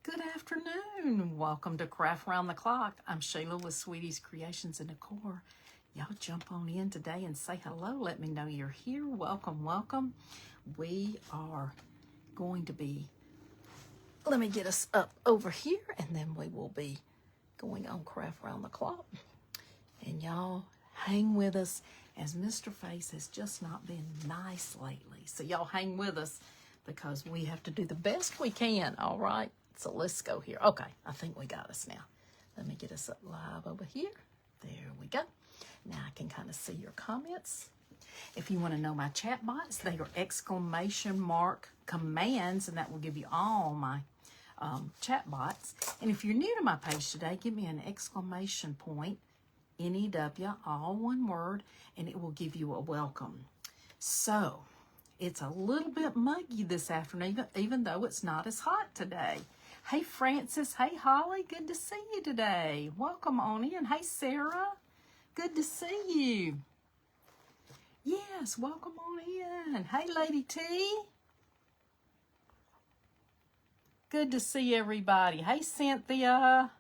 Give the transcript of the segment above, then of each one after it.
Good afternoon. Welcome to Craft Round the Clock. I'm Shayla with Sweetie's Creations and Decor. Y'all jump on in today and say hello. Let me know you're here. Welcome, welcome. We are going to be, let me get us up over here, and then we will be going on Craft Round the Clock. And y'all hang with us, as Mr. Face has just not been nice lately. So y'all hang with us because we have to do the best we can, all right? So let's go here. Okay, I think we got us now. Let me get us up live over here. There we go. Now I can kind of see your comments. If you want to know my chat bots, they are exclamation mark commands, and that will give you all my chat bots. And if you're new to my page today, give me an exclamation point, N-E-W, all one word, and it will give you a welcome. So it's a little bit muggy this afternoon, even though it's not as hot today. Hey, Francis. Hey, Holly. Good to see you today. Welcome on in. Hey, Sarah. Good to see you. Yes, welcome on in. Hey, Lady T. Good to see everybody. Hey, Cynthia.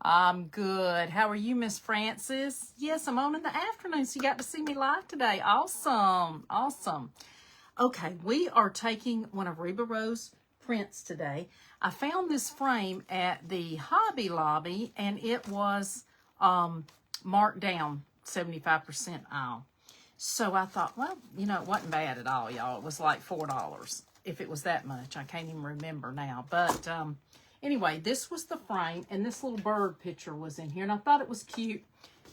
I'm good. How are you, Miss Francis? Yes, I'm on in the afternoon, so you got to see me live today. Awesome. Awesome. Okay, we are taking one of Reba Rose prints today. I found this frame at the Hobby Lobby, and it was marked down 75% off. So I thought, well, you know, it wasn't bad at all, y'all. It was like $4, if it was that much. I can't even remember now. But anyway, this was the frame, and this little bird picture was in here, and I thought it was cute,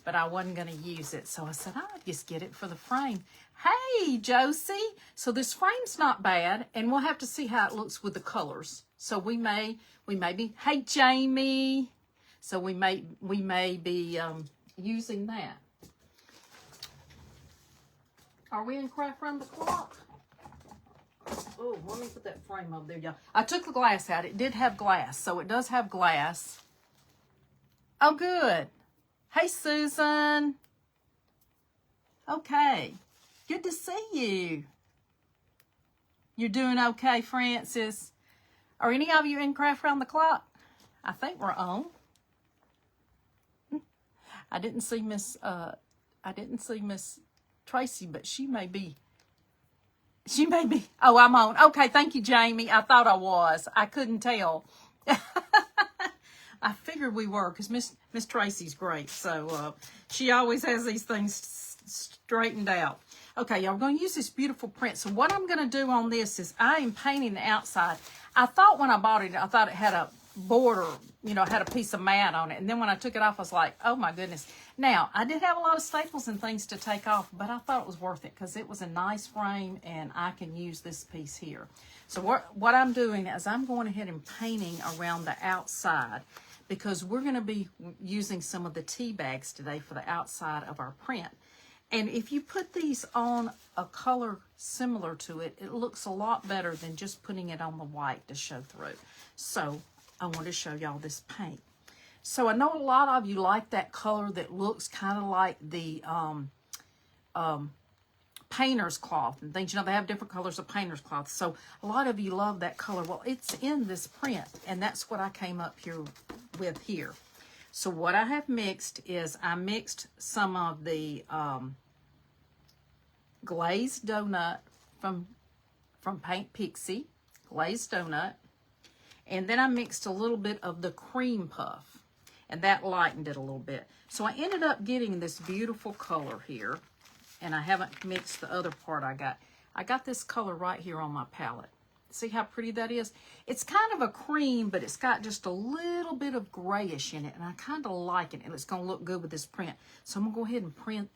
but I wasn't going to use it. So I said, I'll just get it for the frame. Hey, Josie. So this frame's not bad, and we'll have to see how it looks with the colors. So we may be, hey, Jamie. So we may be using that. Are we in Craft Round the Clock? Oh, let me put that frame over there, y'all. I took the glass out. It did have glass, so it does have glass. Oh, good. Hey, Susan. Okay. Good to see you. You're doing okay, Francis? Are any of you in Craft Round the Clock? I think we're on. I didn't see Miss Tracy, but she may be. Oh, I'm on. Okay, thank you, Jamie. I thought I was. I couldn't tell. I figured we were, because Miss Tracy's great. So she always has these things straightened out. Okay, y'all, we're going to use this beautiful print. So what I'm going to do on this is I am painting the outside. I thought when I bought it, I thought it had a border, you know, had a piece of mat on it. And then when I took it off, I was like, oh my goodness. Now, I did have a lot of staples and things to take off, but I thought it was worth it because it was a nice frame and I can use this piece here. So what I'm doing is I'm going ahead and painting around the outside because we're going to be using some of the tea bags today for the outside of our print. And if you put these on a color similar to it, it looks a lot better than just putting it on the white to show through. So I want to show y'all this paint. So I know a lot of you like that color that looks kind of like the painter's cloth and things. You know, they have different colors of painter's cloth. So a lot of you love that color. Well, it's in this print, and that's what I came up here with here. So what I have mixed is I mixed some of the glazed donut from Paint Pixie, glazed donut. And then I mixed a little bit of the cream puff, and that lightened it a little bit. So I ended up getting this beautiful color here, and I haven't mixed the other part I got. I got this color right here on my palette. See how pretty that is? It's kind of a cream, but it's got just a little bit of grayish in it, and I kind of like it, and it's going to look good with this print. So I'm going to go ahead and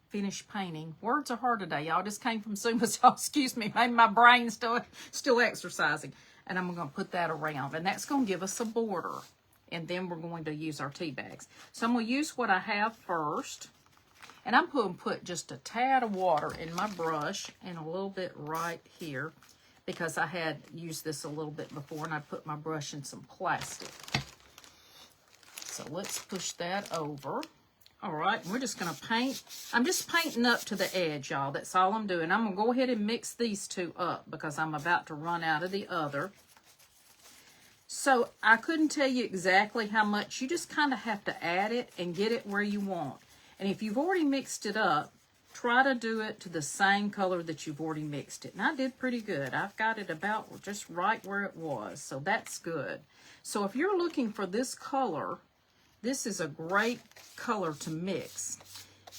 finish painting. Words are hard today, y'all. Just came from Zumba, so excuse me. Maybe my brain's still exercising. And I'm going to put that around, and that's going to give us a border. And then we're going to use our tea bags. So I'm going to use what I have first. And I'm going to put just a tad of water in my brush and a little bit right here, because I had used this a little bit before, and I put my brush in some plastic. So let's push that over. All right, we're just going to paint. I'm just painting up to the edge, y'all. That's all I'm doing. I'm going to go ahead and mix these two up because I'm about to run out of the other. So I couldn't tell you exactly how much. You just kind of have to add it and get it where you want. And if you've already mixed it up, try to do it to the same color that you've already mixed it. And I did pretty good. I've got it about just right where it was. So that's good. So if you're looking for this color, this is a great color to mix.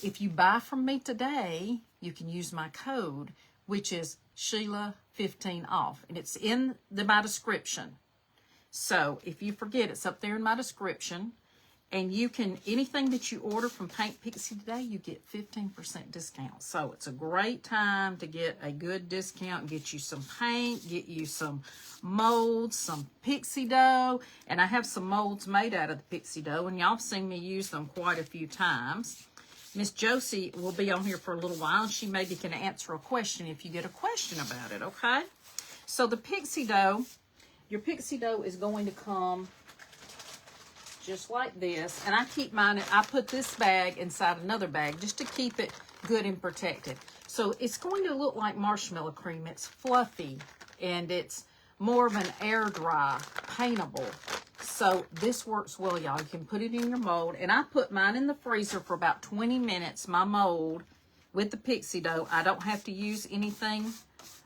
If you buy from me today, you can use my code, which is Sheila15 off. And it's in my description. So if you forget, it's up there in my description. And you can, anything that you order from Paint Pixie today, you get 15% discount. So it's a great time to get a good discount, get you some paint, get you some molds, some pixie dough. And I have some molds made out of the pixie dough, and y'all have seen me use them quite a few times. Miss Josie will be on here for a little while, and she maybe can answer a question if you get a question about it, okay? So the pixie dough, your pixie dough is going to come just like this, and I keep mine, I put this bag inside another bag just to keep it good and protected. So it's going to look like marshmallow cream. It's fluffy, and it's more of an air dry, paintable. So this works well, y'all. You can put it in your mold, and I put mine in the freezer for about 20 minutes, my mold with the pixie dough. I don't have to use anything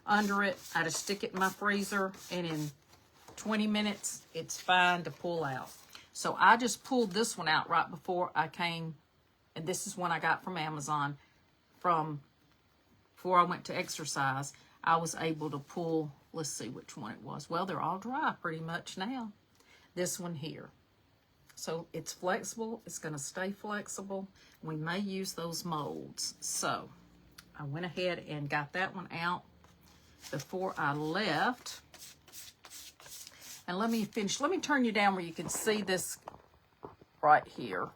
under it. I just stick it in my freezer, and in 20 minutes, it's fine to pull out. So I just pulled this one out right before I came, and this is one I got from Amazon before I went to exercise. I was able to pull, let's see which one it was. Well, they're all dry pretty much now. This one here. So it's flexible. It's going to stay flexible. We may use those molds. So I went ahead and got that one out before I left. And let me finish. Let me turn you down where you can see this right here.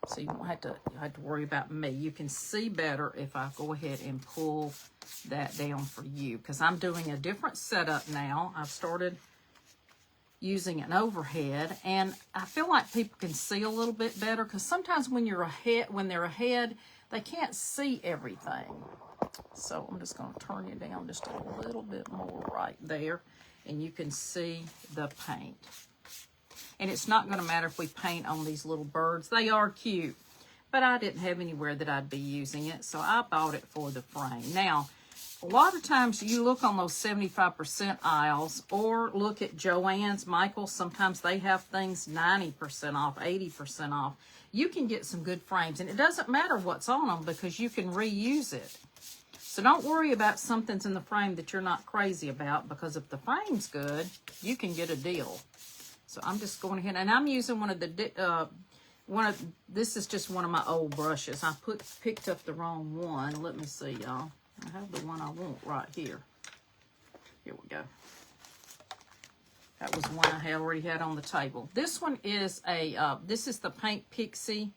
So you don't have to worry about me. You can see better if I go ahead and pull that down for you, because I'm doing a different setup now. I've started using an overhead, and I feel like people can see a little bit better, because sometimes when they're ahead, they can't see everything. So I'm just going to turn you down just a little bit more right there. And you can see the paint. And it's not going to matter if we paint on these little birds. They are cute. But I didn't have anywhere that I'd be using it, so I bought it for the frame. Now, a lot of times you look on those 75% aisles, or look at Joann's, Michael's. Sometimes they have things 90% off, 80% off. You can get some good frames. And it doesn't matter what's on them, because you can reuse it. So don't worry about something's in the frame that you're not crazy about, because if the frame's good, you can get a deal. So I'm just going ahead, and I'm using one of the, this is just one of my old brushes. I picked up the wrong one. Let me see, y'all. I have the one I want right here. Here we go. That was one I already had on the table. This one is this is the Paint Pixie,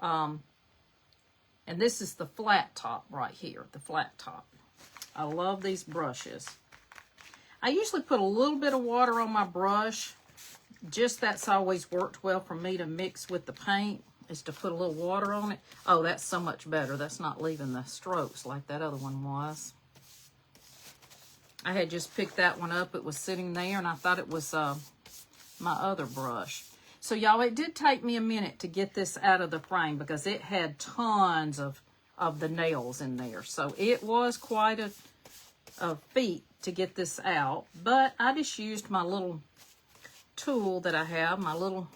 and this is the flat top right here, the flat top. I love these brushes. I usually put a little bit of water on my brush. Just that's always worked well for me to mix with the paint, is to put a little water on it. Oh, that's so much better. That's not leaving the strokes like that other one was. I had just picked that one up. It was sitting there, and I thought it was my other brush. So, y'all, it did take me a minute to get this out of the frame, because it had tons of the nails in there. So it was quite a feat to get this out. But I just used my little tool that I have, my little,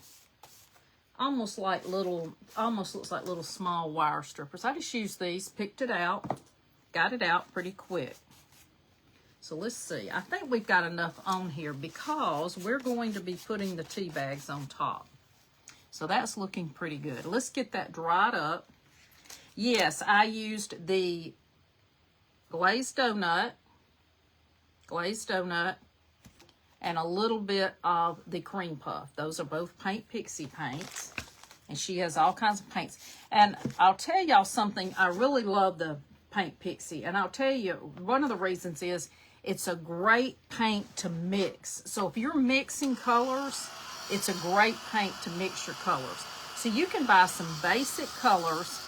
almost looks like little small wire strippers. I just used these, picked it out, got it out pretty quick. So let's see. I think we've got enough on here, because we're going to be putting the tea bags on top. So that's looking pretty good. Let's get that dried up. Yes, I used the glazed donut, and a little bit of the cream puff. Those are both Paint Pixie paints. And she has all kinds of paints. And I'll tell y'all something. I really love the Paint Pixie. And I'll tell you, one of the reasons is it's a great paint to mix. So if you're mixing colors, it's a great paint to mix your colors. So you can buy some basic colors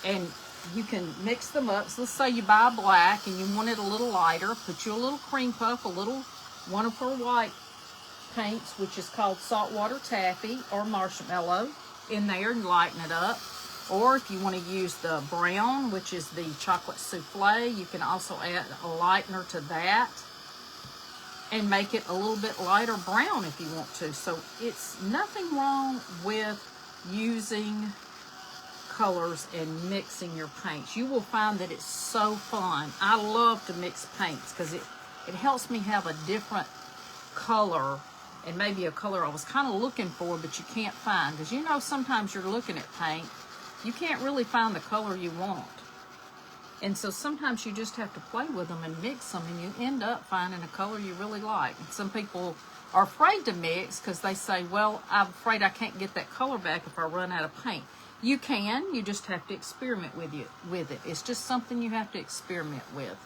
and you can mix them up. So let's say you buy black and you want it a little lighter. Put you a little cream puff, one of her white paints, which is called saltwater taffy or marshmallow, in there and lighten it up. Or if you want to use the brown, which is the chocolate souffle, you can also add a lightener to that and make it a little bit lighter brown if you want to. So it's nothing wrong with using colors and mixing your paints. You will find that it's so fun. I love to mix paints because it helps me have a different color, and maybe a color I was kind of looking for but you can't find, because you know sometimes you're looking at paint, you can't really find the color you want. And so sometimes you just have to play with them and mix them, and you end up finding a color you really like. And some people are afraid to mix because they say, well, I'm afraid I can't get that color back if I run out of paint. You can, you just have to experiment with it. It's just something you have to experiment with.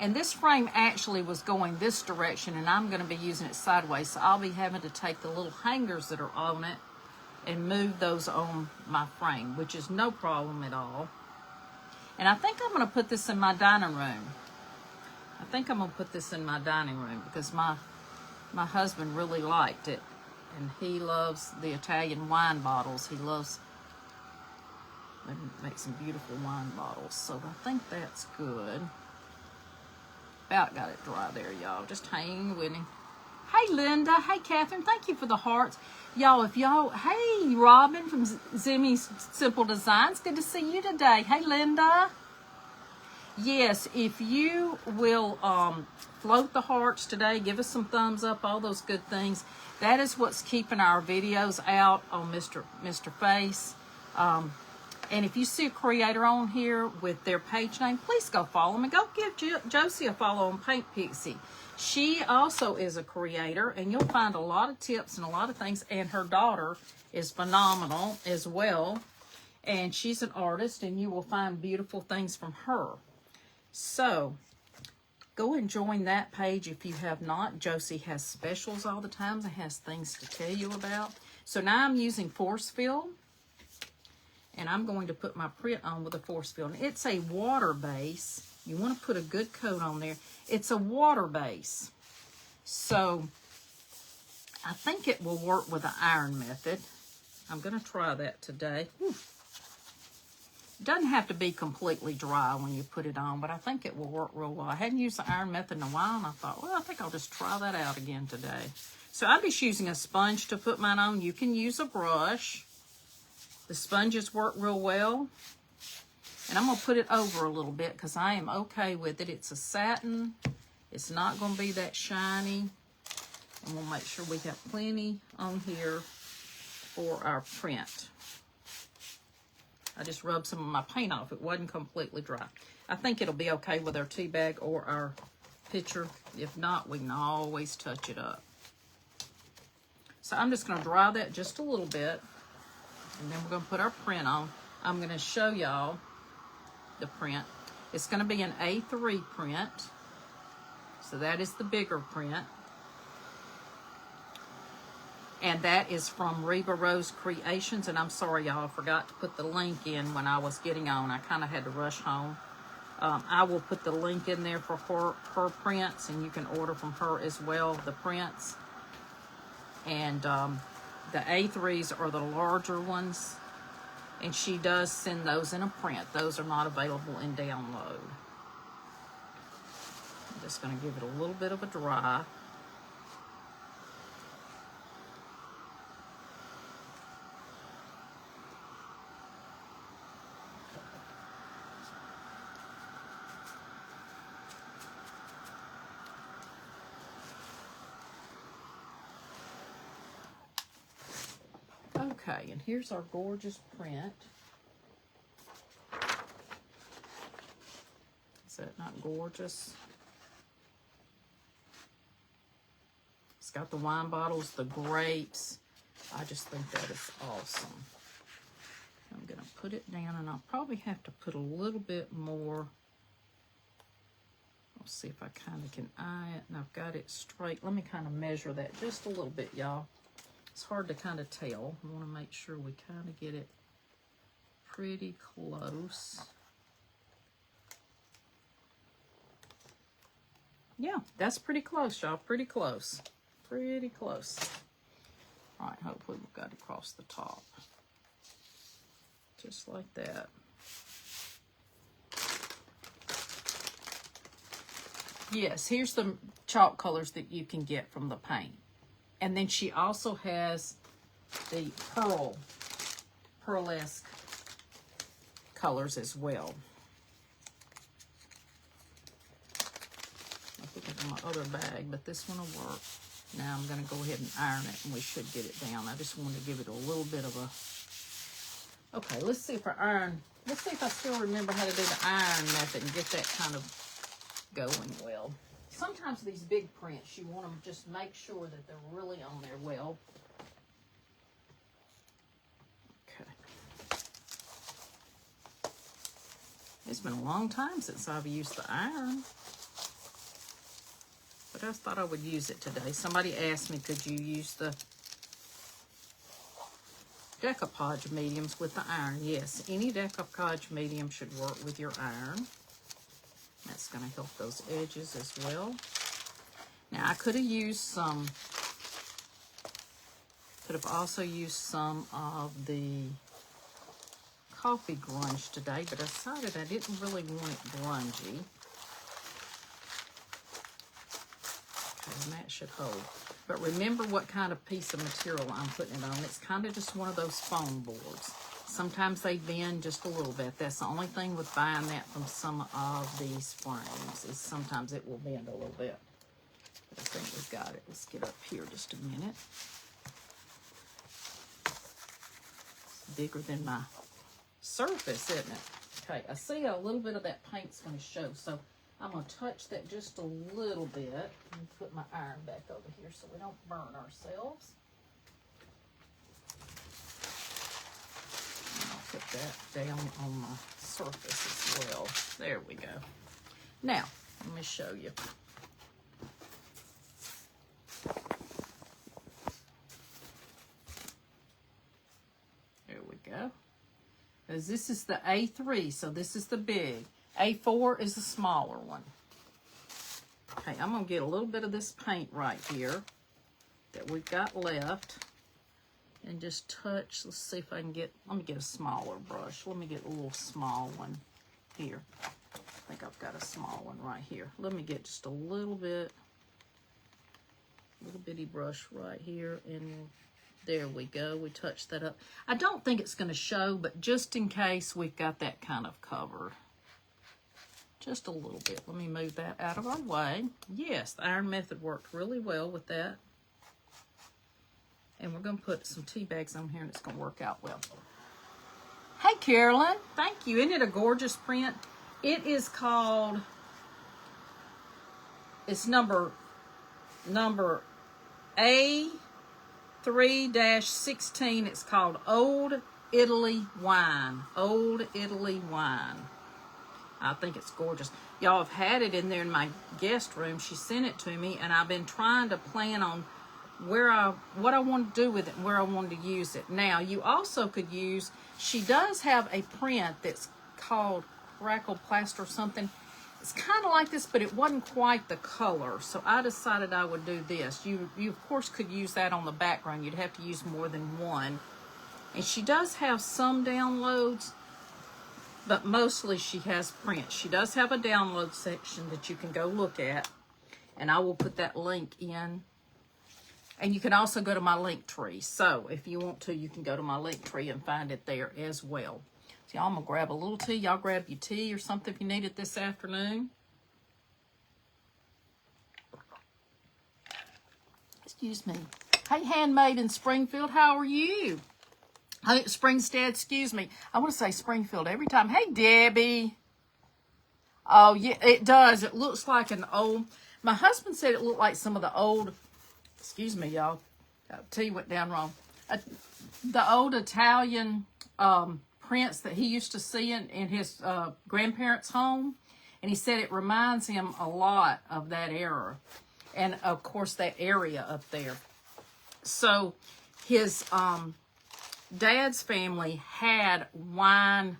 And this frame actually was going this direction, and I'm going to be using it sideways, so I'll be having to take the little hangers that are on it and move those on my frame, which is no problem at all. And I think I'm going to put this in my dining room. I think I'm going to put this in my dining room because my husband really liked it, and he loves the Italian wine bottles. He loves, they make some beautiful wine bottles, so I think that's good. About got it dry there, y'all. Just hang with me. Hey, Linda. Hey, Catherine. Thank you for the hearts. Y'all, if y'all... Hey, Robin from Zimmy's Simple Designs. Good to see you today. Hey, Linda. Yes, if you will float the hearts today, give us some thumbs up, all those good things. That is what's keeping our videos out on Mr. Face. And if you see a creator on here with their page name, please go follow them, and go give Josie a follow on Paint Pixie. She also is a creator, and you'll find a lot of tips and a lot of things. And her daughter is phenomenal as well. And she's an artist, and you will find beautiful things from her. So go and join that page if you have not. Josie has specials all the time and has things to tell you about. So now I'm using Force Fill. And I'm going to put my print on with a force fill. And it's a water base. You want to put a good coat on there. It's a water base. So I think it will work with the iron method. I'm going to try that today. Whew. It doesn't have to be completely dry when you put it on, but I think it will work real well. I hadn't used the iron method in a while, and I thought, well, I think I'll just try that out again today. So I'm just using a sponge to put mine on. You can use a brush. The sponges work real well. And I'm going to put it over a little bit because I am okay with it. It's a satin. It's not going to be that shiny. And we'll make sure we have plenty on here for our print. I just rubbed some of my paint off. It wasn't completely dry. I think it'll be okay with our tea bag or our pitcher. If not, we can always touch it up. So I'm just going to dry that just a little bit. And then we're going to put our print on. I'm going to show y'all the print. It's going to be an A3 print. So that is the bigger print. And that is from Reba Rose Creations. And I'm sorry, y'all, I forgot to put the link in when I was getting on. I kind of had to rush home. I will put the link in there for her prints. And you can order from her as well, the prints. And the A3s are the larger ones, and she does send those in a print. Those are not available in download. I'm just going to give it a little bit of a dry. Okay, and here's our gorgeous print. Is that not gorgeous? It's got the wine bottles, the grapes. I just think that is awesome. I'm going to put it down, and I'll probably have to put a little bit more. I'll see if I kind of can eye it, and I've got it straight. Let me kind of measure that just a little bit, y'all. It's hard to kind of tell. I want to make sure we kind of get it pretty close. Yeah, that's pretty close, y'all. Pretty close. Pretty close. All right, hopefully we've got across the top. Just like that. Yes, here's the chalk colors that you can get from the paint. And then she also has the pearlesque colors as well. I think it's in my other bag, but this one will work. Now I'm going to go ahead and iron it, and we should get it down. I just wanted to give it a little bit of a... Okay, let's see if I iron... Let's see if I still remember how to do the iron method and get that kind of going well. Sometimes these big prints, you want to just make sure that they're really on there well. Okay. It's been a long time since I've used the iron, but I just thought I would use it today. Somebody asked me, could you use the decoupage mediums with the iron? Yes, any decoupage medium should work with your iron. That's going to help those edges as well. Now, I could have used some, could have also used some of the coffee grunge today, but I decided I didn't really want it grungy. Okay, and that should hold. But remember what kind of piece of material I'm putting it on. It's kind of just one of those foam boards. Sometimes they bend just a little bit. That's the only thing with buying that from some of these frames, is sometimes it will bend a little bit. But I think we've got it. Let's get up here just a minute. It's bigger than my surface, isn't it? Okay, I see a little bit of that paint's going to show, so I'm going to touch that just a little bit and put my iron back over here so we don't burn ourselves. Put that down on my surface as well. There we go. Now, let me show you. There we go. Because this is the A3, so this is the big. A4 is the smaller one. Okay, I'm going to get a little bit of this paint right here that we've got left. And just touch. Let's see if I can get, let me get a smaller brush. Let me get a little small one here. I think I've got a small one right here. Let me get just a little bitty brush right here. And there we go. We touched that up. I don't think it's going to show, but just in case we've got that kind of covered. Just a little bit. Let me move that out of our way. Yes, the iron method worked really well with that. And we're going to put some tea bags on here, and it's going to work out well. Hey, Carolyn. Thank you. Isn't it a gorgeous print? It is called, it's number A3-16. It's called Old Italy Wine. Old Italy Wine. I think it's gorgeous. Y'all have had it in there in my guest room. She sent it to me, and I've been trying to plan on what I want to do with it and where I wanted to use it. Now, you also could use, she does have a print that's called Crackle Plaster or something. It's kind of like this, but it wasn't quite the color, so I decided I would do this. You of course could use that on the background. You'd have to use more than one. And she does have some downloads, but mostly she has prints. She does have a download section that you can go look at, and I will put that link in. And you can also go to my link tree. So if you want to, you can go to my link tree and find it there as well. So y'all, I'm going to grab a little tea. Y'all grab your tea or something if you need it this afternoon. Excuse me. Hey, Handmade in Springfield, how are you? Springstead, excuse me. I want to say Springfield every time. Hey, Debbie. Oh, yeah, it does. It looks like an old... My husband said it looked like some of the old... Excuse me, y'all. Tea went down wrong. The old Italian prints that he used to see in his grandparents' home. And he said it reminds him a lot of that era. And, of course, that area up there. So, his dad's family had wine,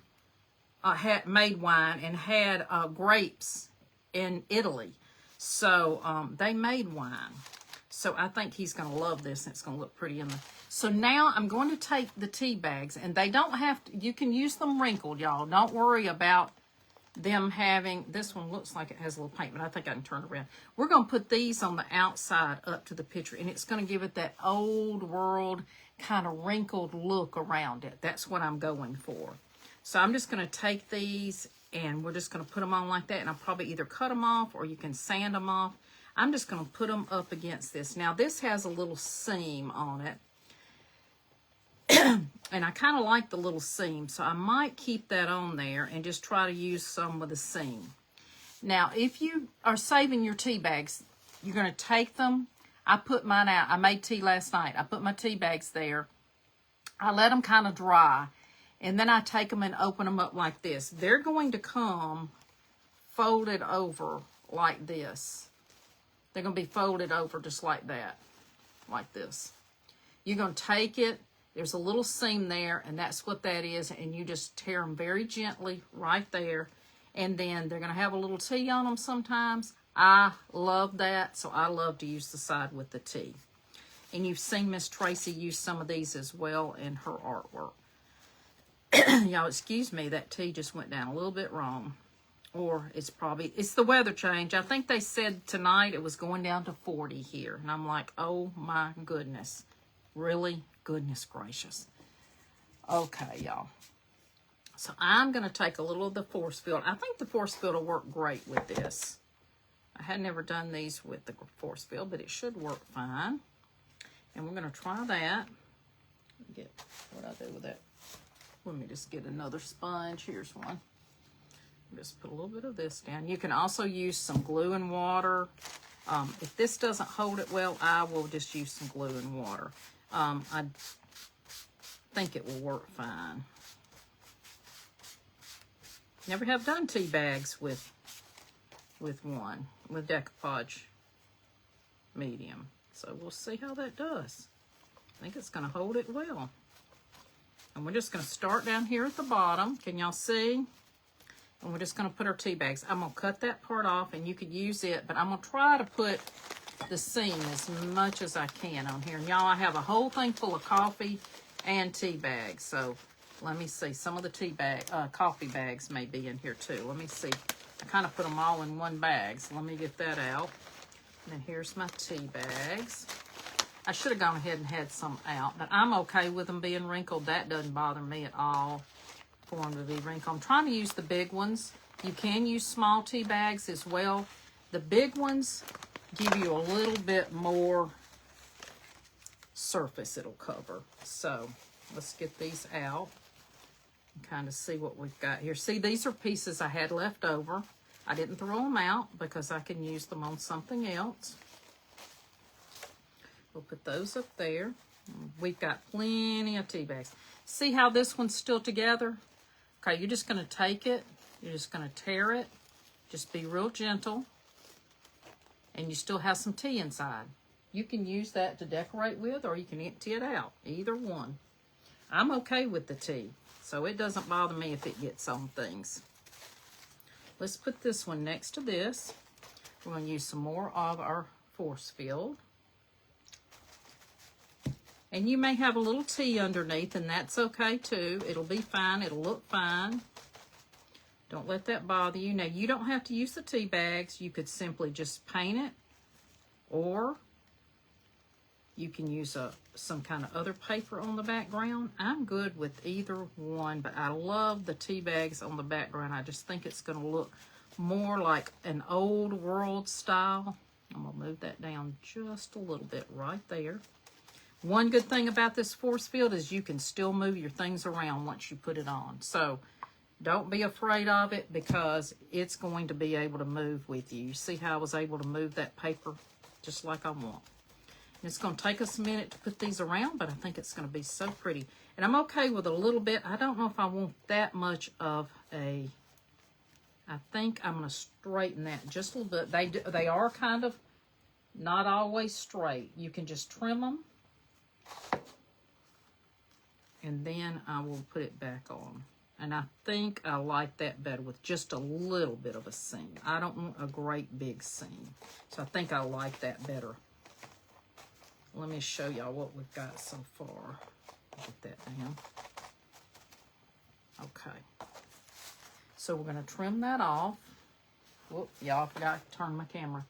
made wine and had grapes in Italy. So they made wine. So I think he's going to love this, and it's going to look pretty in the... So now I'm going to take the tea bags, and they don't have to... You can use them wrinkled, y'all. Don't worry about them having... This one looks like it has a little paint, but I think I can turn it around. We're going to put these on the outside up to the picture, and it's going to give it that old world kind of wrinkled look around it. That's what I'm going for. So I'm just going to take these, and we're just going to put them on like that, and I'll probably either cut them off or you can sand them off. I'm just going to put them up against this. Now, this has a little seam on it. And I kind of like the little seam, so I might keep that on there and just try to use some with the seam. Now, if you are saving your tea bags, you're going to take them. I put mine out. I made tea last night. I put my tea bags there. I let them kind of dry, and then I take them and open them up like this. They're going to come folded over like this. They're going to be folded over just like that, like this. You're going to take it. There's a little seam there, and that's what that is, and you just tear them very gently right there, and then they're going to have a little tea on them sometimes. I love that, so I love to use the side with the tea. And you've seen Miss Tracy use some of these as well in her artwork. Y'all, excuse me, that tea just went down a little bit wrong. Or it's the weather change. I think they said tonight it was going down to 40 here. And I'm like, oh my goodness. Really? Goodness gracious. Okay, y'all. So I'm going to take a little of the force field. I think the force field will work great with this. I had never done these with the force field, but it should work fine. And we're going to try that. Get what I do with that. Let me just get another sponge. Here's one. Just put a little bit of this down. You can also use some glue and water. If this doesn't hold it well, I will just use some glue and water. I think it will work fine. Never have done tea bags with decoupage medium. So we'll see how that does. I think it's going to hold it well. And we're just going to start down here at the bottom. Can y'all see? And we're just going to put our tea bags. I'm going to cut that part off, and you could use it, but I'm going to try to put the seam as much as I can on here. And y'all, I have a whole thing full of coffee and tea bags. So let me see. Some of the coffee bags may be in here too. Let me see. I kind of put them all in one bag, so let me get that out. And then here's my tea bags. I should have gone ahead and had some out, but I'm okay with them being wrinkled. That doesn't bother me at all for them to be wrinkled. I'm trying to use the big ones. You can use small tea bags as well. The big ones give you a little bit more surface it'll cover. So let's get these out and kind of see what we've got here. See, these are pieces I had left over. I didn't throw them out because I can use them on something else. We'll put those up there. We've got plenty of tea bags. See how this one's still together? Okay, you're just going to take it. You're just going to tear it. Just be real gentle. And you still have some tea inside. You can use that to decorate with, or you can empty it out. Either one. I'm okay with the tea, so it doesn't bother me if it gets on things. Let's put this one next to this. We're going to use some more of our force field. And you may have a little tea underneath, and that's okay too. It'll be fine. It'll look fine. Don't let that bother you. Now, you don't have to use the tea bags. You could simply just paint it, or you can use some kind of other paper on the background. I'm good with either one, but I love the tea bags on the background. I just think it's going to look more like an old world style. I'm going to move that down just a little bit right there. One good thing about this force field is you can still move your things around once you put it on. So don't be afraid of it, because it's going to be able to move with you. You see how I was able to move that paper just like I want. And it's going to take us a minute to put these around, but I think it's going to be so pretty. And I'm okay with a little bit. I don't know if I want that much of a... I think I'm going to straighten that just a little bit. They are kind of not always straight. You can just trim them. And then I will put it back on. And I think I like that better with just a little bit of a seam. I don't want a great big seam. So I think I like that better. Let me show y'all what we've got so far. Get that down. Okay. So we're going to trim that off. Whoop, y'all forgot to turn my camera.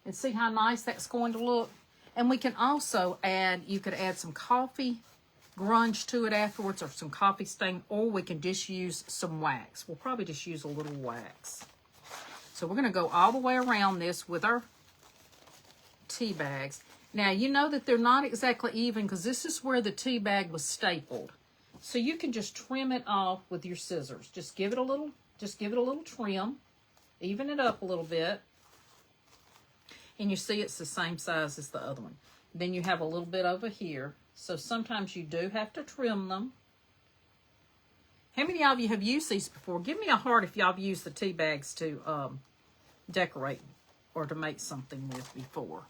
And see how nice that's going to look? And we can also add, you could add some coffee grunge to it afterwards, or some coffee stain, or we can just use some wax. We'll probably just use a little wax. So we're going to go all the way around this with our tea bags. Now, you know that they're not exactly even because this is where the tea bag was stapled. So you can just trim it off with your scissors. Just give it a little trim. Even it up a little bit. And you see it's the same size as the other one. Then you have a little bit over here. So sometimes you do have to trim them. How many of you have used these before? Give me a heart if y'all have used the tea bags to decorate or to make something with before.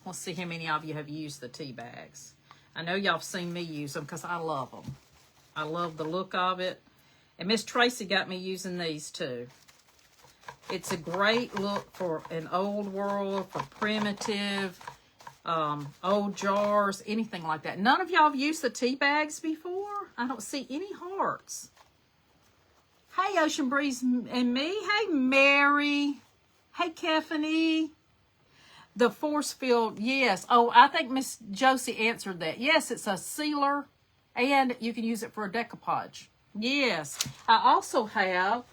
Let's see how many of you have used the tea bags. I know y'all have seen me use them because I love them. I love the look of it. And Miss Tracy got me using these too. It's a great look for an old world, for primitive, old jars, anything like that. None of y'all have used the tea bags before? I don't see any hearts. Hey, Ocean Breeze and me. Hey, Mary. Hey, Keffany. The force field, yes. Oh, I think Miss Josie answered that. Yes, it's a sealer, and you can use it for a decoupage. Yes. I also have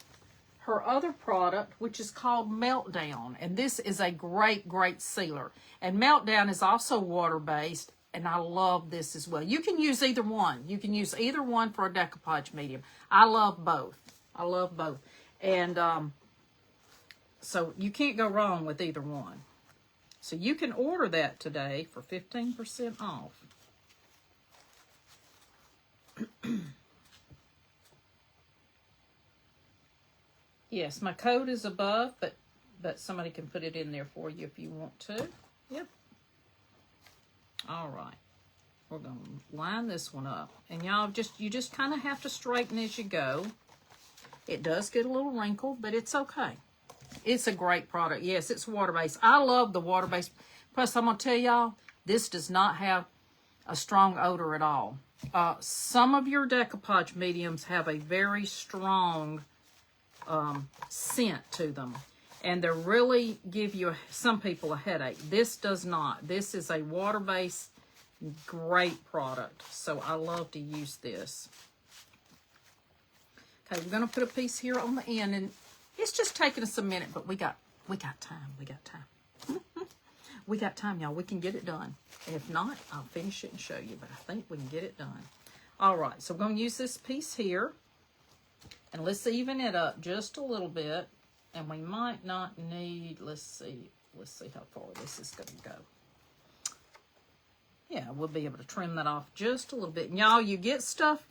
her other product, which is called Meltdown, and this is a great, great sealer. And Meltdown is also water-based, and I love this as well. You can use either one. You can use either one for a decoupage medium. I love both. I love both. And so you can't go wrong with either one. So you can order that today for 15% off. Yes, my code is above, but somebody can put it in there for you if you want to. Yep. All right. We're going to line this one up. And y'all, you just kind of have to straighten as you go. It does get a little wrinkled, but it's okay. It's a great product. Yes, it's water-based. I love the water-based. Plus, I'm going to tell y'all, this does not have a strong odor at all. Some of your decoupage mediums have a very strong scent to them. And they really give you, some people, a headache. This does not. This is a water-based, great product. So I love to use this. Okay, we're going to put a piece here on the end, and it's just taking us a minute, but we got time. We got time. We got time, y'all. We can get it done. If not, I'll finish it and show you, but I think we can get it done. All right, so we're going to use this piece here, and let's even it up just a little bit, and we might not need, let's see how far this is going to go. Yeah, we'll be able to trim that off just a little bit. And y'all, you get stuff.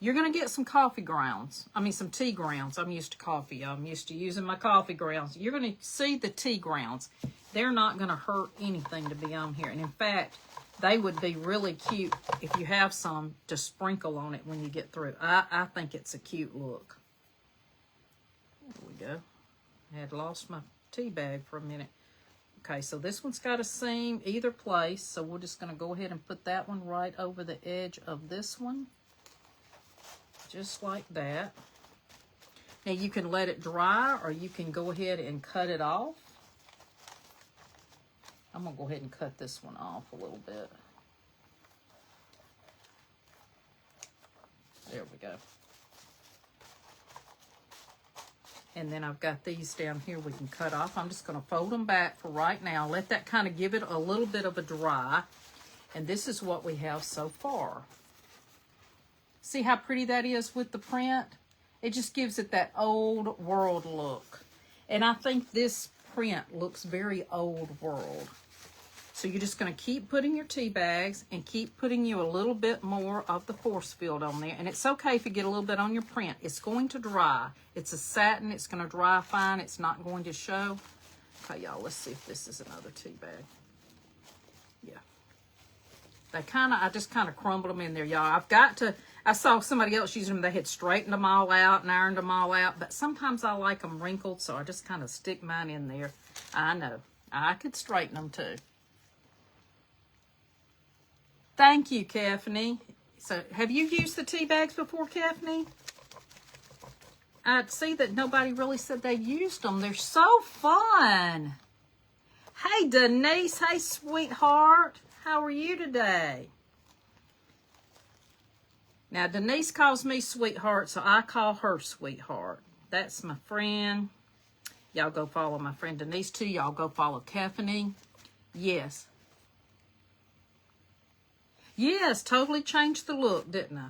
You're going to get some coffee grounds. I mean, some tea grounds. I'm used to coffee. I'm used to using my coffee grounds. You're going to see the tea grounds. They're not going to hurt anything to be on here. And in fact, they would be really cute if you have some to sprinkle on it when you get through. I think it's a cute look. There we go. I had lost my tea bag for a minute. Okay, so this one's got a seam either place. So we're just going to go ahead and put that one right over the edge of this one. Just like that. Now you can let it dry, or you can go ahead and cut it off. I'm going to go ahead and cut this one off a little bit. There we go. And then I've got these down here we can cut off. I'm just going to fold them back for right now. Let that kind of give it a little bit of a dry. And this is what we have so far. See how pretty that is with the print? It just gives it that old world look. And I think this print looks very old world. So you're just going to keep putting your tea bags and keep putting you a little bit more of the force field on there. And it's okay if you get a little bit on your print. It's going to dry. It's a satin. It's going to dry fine. It's not going to show. Okay, y'all, let's see if this is another tea bag. Yeah. I just kind of crumbled them in there, y'all. I saw somebody else using them. They had straightened them all out and ironed them all out. But sometimes I like them wrinkled, so I just kind of stick mine in there. I know. I could straighten them too. Thank you, Kathany. So, have you used the tea bags before, Kathany? I see that nobody really said they used them. They're so fun. Hey, Denise. Hey, sweetheart. How are you today? Now, Denise calls me sweetheart, so I call her sweetheart. That's my friend. Y'all go follow my friend Denise, too. Y'all go follow Kathany. Yes. Yes, totally changed the look, didn't I?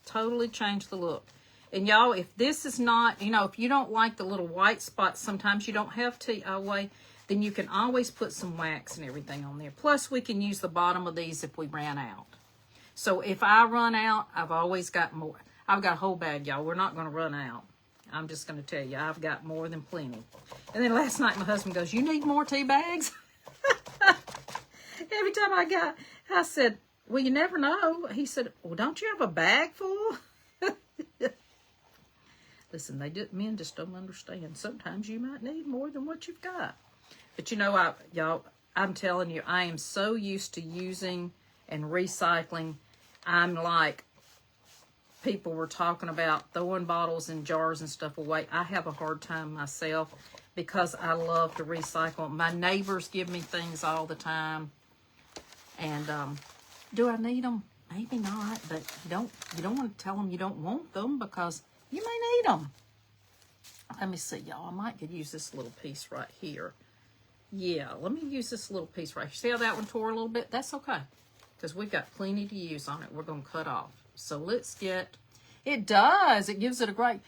Totally changed the look. And y'all, if this is not, if you don't like the little white spots, sometimes you don't have tea away, then you can always put some wax and everything on there. Plus, we can use the bottom of these if we ran out. So if I run out, I've always got more. I've got a whole bag, y'all. We're not going to run out. I'm just going to tell you, I've got more than plenty. And then last night, my husband goes, "You need more tea bags?" Every time I said, "Well, you never know." He said, "Well, don't you have a bag full?" Listen, men just don't understand. Sometimes you might need more than what you've got. But y'all, I'm telling you, I am so used to using and recycling. I'm like, people were talking about throwing bottles and jars and stuff away. I have a hard time myself because I love to recycle. My neighbors give me things all the time. And do I need them? Maybe not, but you don't want to tell them you don't want them because you may need them. Let me see, y'all. I might could use this little piece right here. Yeah, let me use this little piece right here. See how that one tore a little bit? That's okay, because we've got plenty to use on it. We're going to cut off. So let's get... It does. It gives it a great...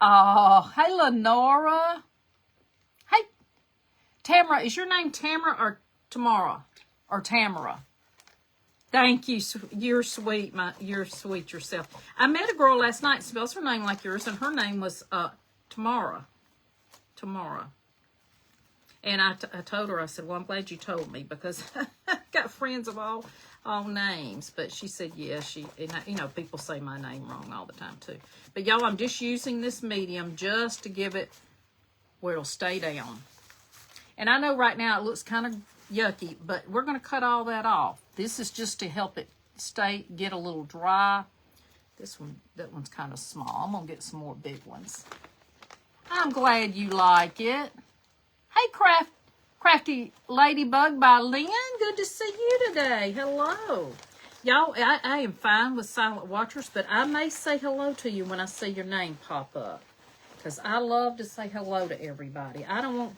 Oh, hey, Lenora. Hey, Tamara. Is your name Tamara or Tamara? Or Tamara? Thank you. You're sweet. You're sweet yourself. I met a girl last night, spells her name like yours, and her name was Tamara. Tamara. And I told her, I said, "Well, I'm glad you told me because I've got friends of all names." But she said, yeah, people say my name wrong all the time too. But y'all, I'm just using this medium just to give it where it'll stay down. And I know right now it looks kind of yucky, but we're going to cut all that off. This is just to help it get a little dry. That one's kind of small. I'm going to get some more big ones. I'm glad you like it. Hey, Crafty Ladybug by Lynn. Good to see you today. Hello. Y'all, I am fine with silent watchers, but I may say hello to you when I see your name pop up. Because I love to say hello to everybody. I don't want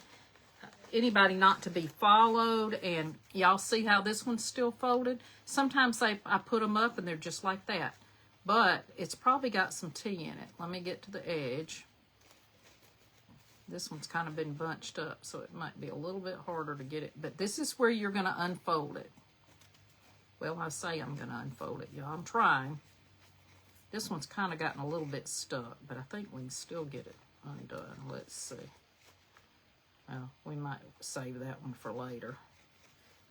anybody not to be followed. And y'all see how this one's still folded? Sometimes I put them up and they're just like that. But it's probably got some tea in it. Let me get to the edge. This one's kind of been bunched up, so it might be a little bit harder to get it. But this is where you're going to unfold it. Well, I say I'm going to unfold it, y'all. I'm trying. This one's kind of gotten a little bit stuck, but I think we can still get it undone. Let's see. Well, we might save that one for later.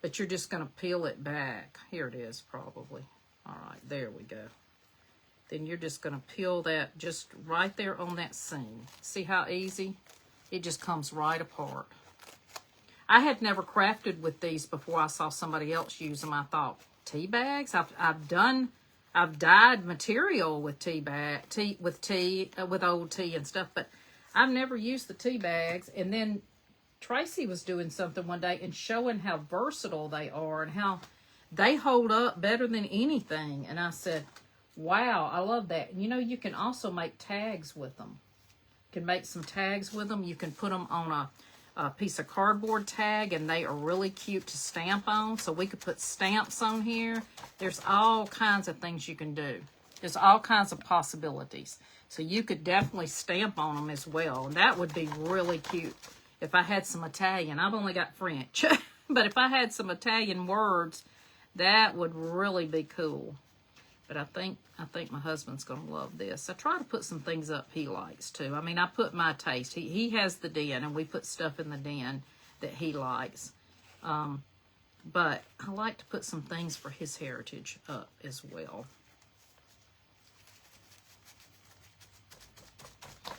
But you're just going to peel it back. Here it is, probably. All right, there we go. Then you're just going to peel that just right there on that seam. See how easy? It just comes right apart. I had never crafted with these before I saw somebody else use them. I thought, tea bags? I've dyed material with with old tea and stuff, but I've never used the tea bags. And then Tracy was doing something one day and showing how versatile they are and how they hold up better than anything. And I said, wow, I love that. And you can also make tags with them. You can make some tags with them. You can put them on a piece of cardboard tag, and they are really cute to stamp on. So we could put stamps on here. There's all kinds of things you can do. There's all kinds of possibilities. So you could definitely stamp on them as well. And that would be really cute if I had some Italian. I've only got French. But if I had some Italian words, that would really be cool. But I think my husband's going to love this. I try to put some things up he likes, too. I mean, I put my taste. He has the den, and we put stuff in the den that he likes. But I like to put some things for his heritage up as well.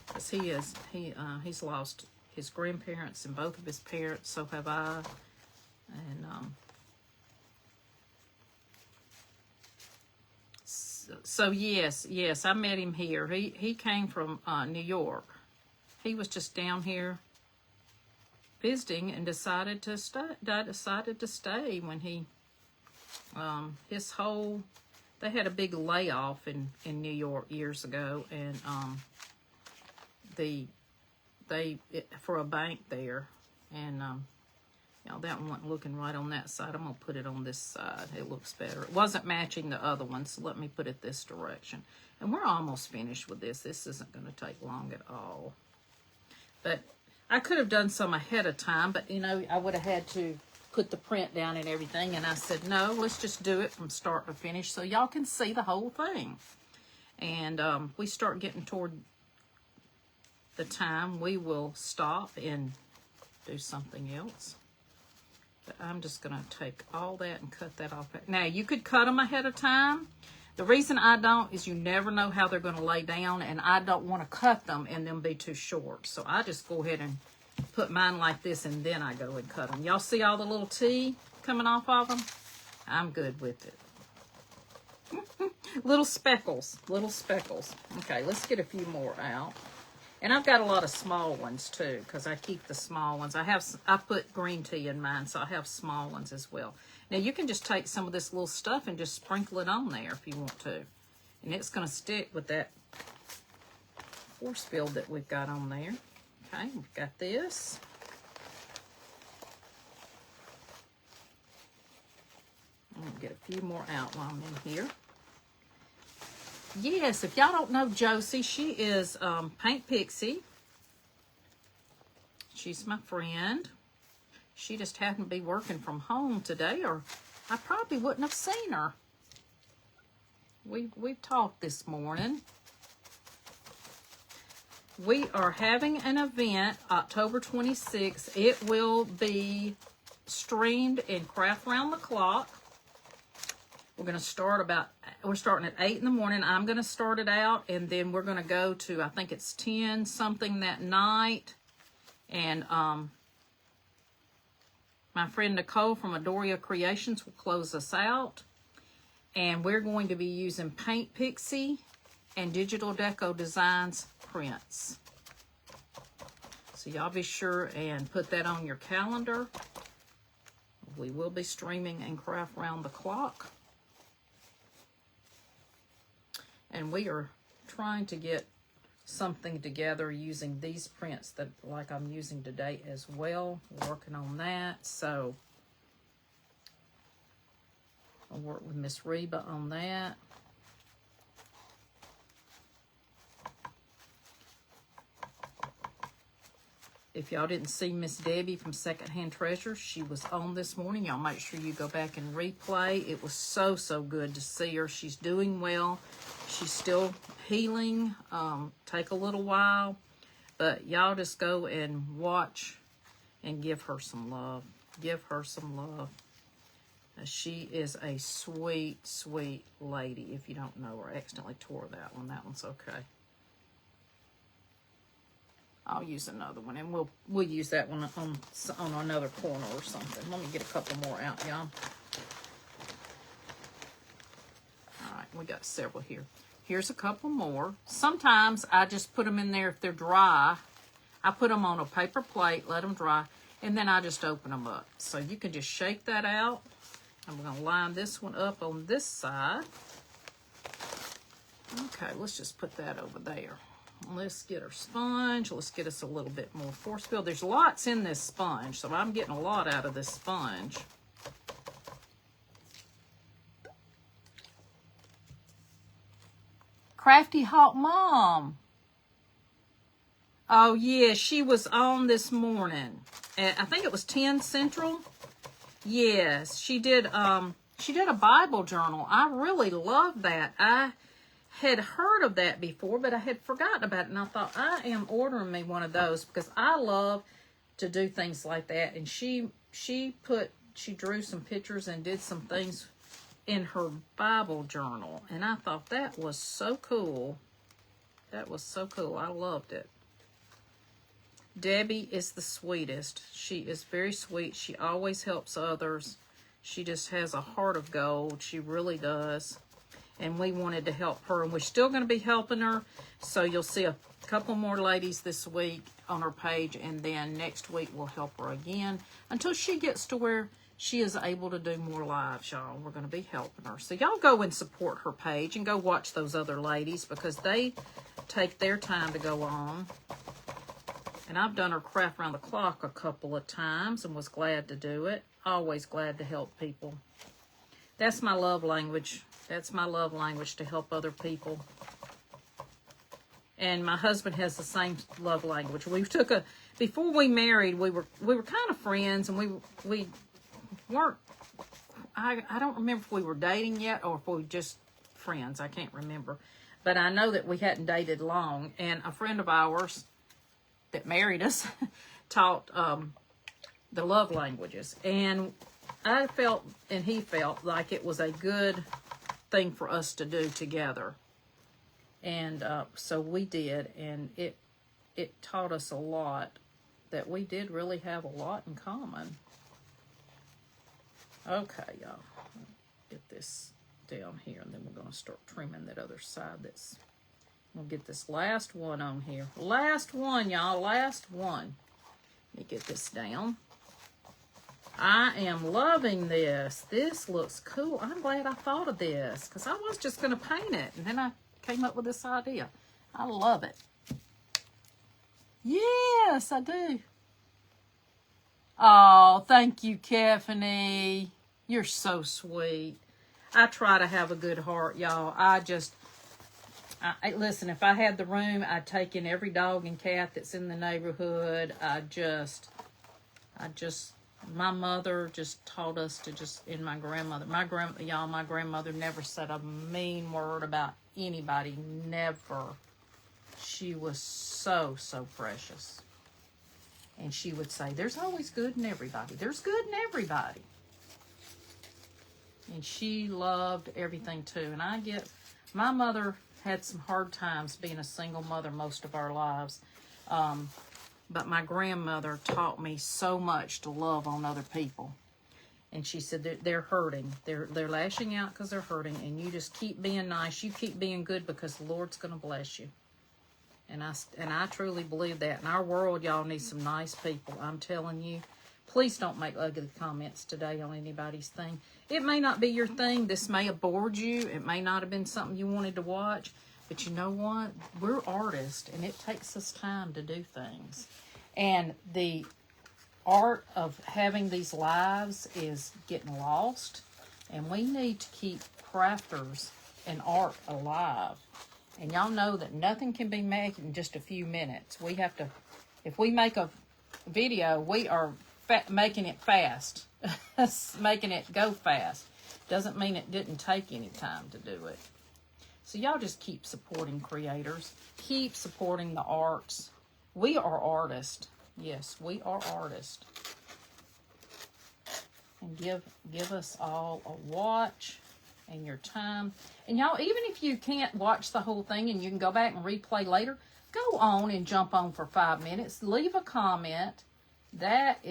Because he's lost his grandparents and both of his parents, so have I. And so yes, I met him here. He came from New York. He was just down here visiting and decided to stay when he they had a big layoff in New York years ago, and for a bank there, and you know, that one wasn't looking right on that side. I'm gonna put it on this side. It looks better. It wasn't matching the other one, so let me put it this direction. And we're almost finished with this. This isn't gonna take long at all. But I could have done some ahead of time, but you know, I would have had to put the print down and everything, and I said, no, let's just do it from start to finish so y'all can see the whole thing. And we start getting toward the time, we will stop and do something else. But I'm just going to take all that and cut that off. Now, you could cut them ahead of time. The reason I don't is you never know how they're going to lay down, and I don't want to cut them and them be too short. So I just go ahead and put mine like this, and then I go and cut them. Y'all see all the little T coming off of them? I'm good with it. Little speckles. Okay, let's get a few more out. And I've got a lot of small ones too, because I keep the small ones. I put green tea in mine, so I have small ones as well. Now you can just take some of this little stuff and just sprinkle it on there if you want to. And it's going to stick with that force field that we've got on there. Okay, we've got this. I'm going to get a few more out while I'm in here. Yes, if y'all don't know Josie, she is Paint Pixie. She's my friend. She just happened to be working from home today, or I probably wouldn't have seen her. We've talked this morning. We are having an event October 26th. It will be streamed in Craft Round the Clock. We're going to start we're starting at 8 in the morning. I'm going to start it out, and then we're going to go to, I think it's 10 something that night. And my friend Nicole from Reba Rose Creations will close us out. And we're going to be using Paint Pixie and Digital Deco Designs prints. So y'all be sure and put that on your calendar. We will be streaming and Craft Round the Clock. And we are trying to get something together using these prints that like I'm using today as well. We're working on that. So I'll work with Miss Reba on that. If y'all didn't see Miss Debbie from Secondhand Treasures, she was on this morning. Y'all make sure you go back and replay. It was so good to see her. She's doing well. She's still healing. Take a little while. But y'all just go and watch and give her some love. Give her some love. She is a sweet lady. If you don't know her, I accidentally tore that one. That one's okay. I'll use another one, and we'll use that one on another corner or something. Let me get a couple more out, y'all. All right, we got several here. Here's a couple more. Sometimes I just put them in there if they're dry. I put them on a paper plate, let them dry, and then I just open them up. So you can just shake that out. I'm going to line this one up on this side. Okay, let's just put that over there. Let's get our sponge. Let's get us a little bit more force field. There's lots in this sponge, so I'm getting a lot out of this sponge. Crafty Hawk Mom. Oh, yeah, she was on this morning. I think it was 10 Central. Yes, she did a Bible journal. I really love that. I had heard of that before, but I had forgotten about it, and I thought, I am ordering me one of those because I love to do things like that. And she she drew some pictures and did some things in her Bible journal. And I thought that was so cool. That was so cool. I loved it. Debbie is the sweetest. She is very sweet. She always helps others. She just has a heart of gold. She really does. And we wanted to help her. And we're still going to be helping her. So you'll see a couple more ladies this week on her page. And then next week we'll help her again until she gets to where she is able to do more lives, y'all. We're going to be helping her. So y'all go and support her page and go watch those other ladies because they take their time to go on. And I've done her craft around the clock a couple of times and was glad to do it. Always glad to help people. That's my love language. That's my love language, to help other people. And my husband has the same love language. We took a, before we married, we were kind of friends, and we weren't, I don't remember if we were dating yet or if we were just friends. I can't remember. But I know that we hadn't dated long. And a friend of ours that married us taught the love languages. And I felt, and he felt, like it was a good thing for us to do together. And so we did. And it taught us a lot, that we did really have a lot in common. Okay, y'all. Get this down here, and then we're going to start trimming that other side. We'll get this last one on here. Last one, y'all. Last one. Let me get this down. I am loving this. This looks cool. I'm glad I thought of this because I was just going to paint it, and then I came up with this idea. I love it. Yes, I do. Oh, thank you, Kefany. You're so sweet. I try to have a good heart, y'all. Listen, if I had the room, I'd take in every dog and cat that's in the neighborhood. My mother just taught us to and my grandmother. My grandmother never said a mean word about anybody. Never. She was so, so precious. And she would say, there's always good in everybody. There's good in everybody. And she loved everything too. And my mother had some hard times being a single mother most of our lives. But my grandmother taught me so much to love on other people. And she said they're hurting. They're lashing out because they're hurting. And you just keep being nice. You keep being good because the Lord's going to bless you. And I truly believe that. In our world, y'all need some nice people. I'm telling you. Please don't make ugly comments today on anybody's thing. It may not be your thing. This may have bored you. It may not have been something you wanted to watch. But you know what? We're artists, and it takes us time to do things. And the art of having these lives is getting lost. And we need to keep crafters and art alive. And y'all know that nothing can be made in just a few minutes. We have to, if we make a video, we are making it fast. Making it go fast. Doesn't mean it didn't take any time to do it. So y'all just keep supporting creators. Keep supporting the arts. We are artists. Yes, we are artists. And give us all a watch and your time. And y'all, even if you can't watch the whole thing and you can go back and replay later, go on and jump on for 5 minutes. Leave a comment. That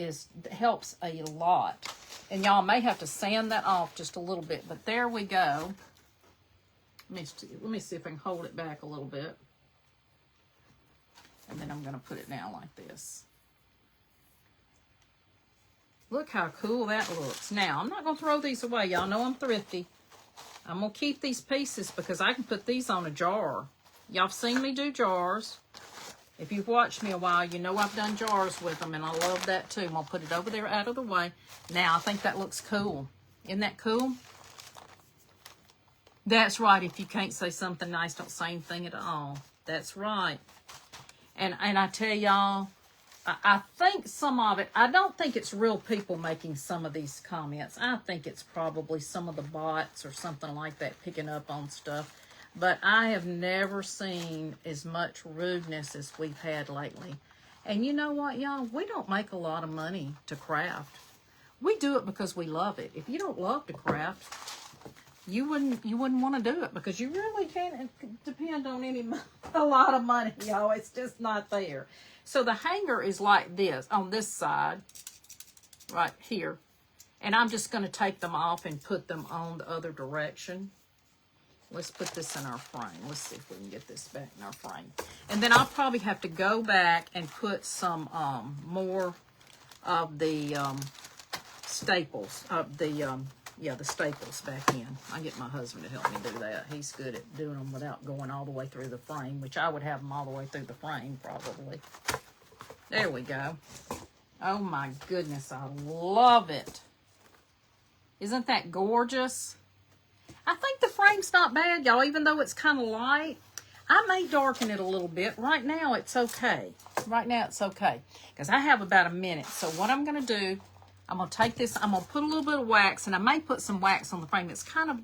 helps a lot. And y'all may have to sand that off just a little bit. But there we go. Let me see if I can hold it back a little bit. And then I'm going to put it down like this. Look how cool that looks. Now, I'm not going to throw these away. Y'all know I'm thrifty. I'm going to keep these pieces because I can put these on a jar. Y'all have seen me do jars. If you've watched me a while, you know I've done jars with them, and I love that too. I'm going to put it over there out of the way. Now, I think that looks cool. Isn't that cool? That's right. If you can't say something nice, don't say anything at all. That's right. And I tell y'all, I think some of it, I don't think it's real people making some of these comments. I think it's probably some of the bots or something like that picking up on stuff. But I have never seen as much rudeness as we've had lately. And you know what, y'all? We don't make a lot of money to craft. We do it because we love it. If you don't love to craft, you wouldn't want to do it, because you really can't depend on a lot of money, y'all. It's just not there. So the hanger is like this on this side, right here. And I'm just going to take them off and put them on the other direction. Let's put this in our frame. Let's see if we can get this back in our frame. And then I'll probably have to go back and put some more of the staples, the staples back in. I get my husband to help me do that. He's good at doing them without going all the way through the frame, which I would have them all the way through the frame probably. There we go. Oh my goodness, I love it. Isn't that gorgeous? I think the frame's not bad, y'all, even though it's kind of light. I may darken it a little bit. Right now, it's okay. Right now, it's okay, because I have about a minute. So what I'm going to do, I'm going to take this, I'm going to put a little bit of wax, and I may put some wax on the frame. It's kind of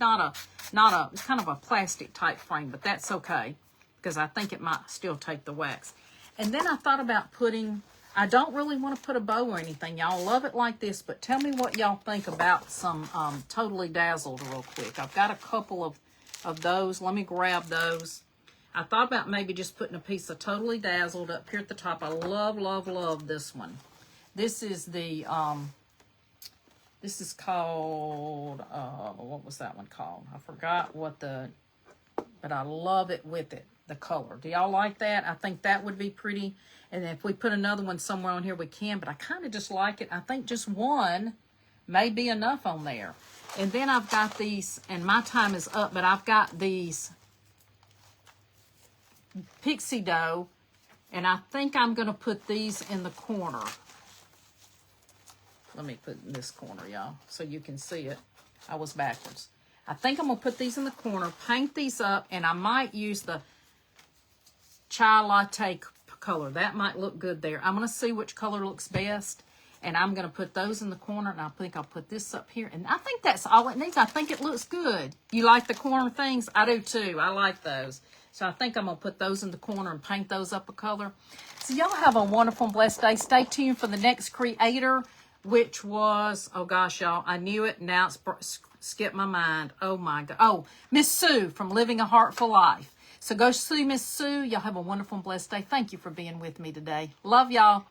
it's kind of a plastic type frame, but that's okay, because I think it might still take the wax. And then I thought about putting, I don't really want to put a bow or anything. Y'all love it like this, but tell me what y'all think about some Totally Dazzled real quick. I've got a couple of those. Let me grab those. I thought about maybe just putting a piece of Totally Dazzled up here at the top. I love, love, love this one. This is the, this is called, what was that one called? I forgot what but I love it with it, the color. Do y'all like that? I think that would be pretty. And if we put another one somewhere on here, we can, but I kind of just like it. I think just one may be enough on there. And then I've got these, and my time is up, but I've got these Pixie dough, and I think I'm going to put these in the corner. Let me put in this corner, y'all, so you can see it. I was backwards. I think I'm going to put these in the corner, paint these up, and I might use the Chai Latte color. That might look good there. I'm going to see which color looks best, and I'm going to put those in the corner, and I think I'll put this up here, and I think that's all it needs. I think it looks good. You like the corner things? I do too. I like those. So I think I'm going to put those in the corner and paint those up a color. So y'all have a wonderful and blessed day. Stay tuned for the next creator, which was, oh gosh, y'all, I knew it. Now it's skipped my mind. Oh my God. Oh, Miss Sue from Living a Heartful Life. So go see Miss Sue. Y'all have a wonderful and blessed day. Thank you for being with me today. Love y'all.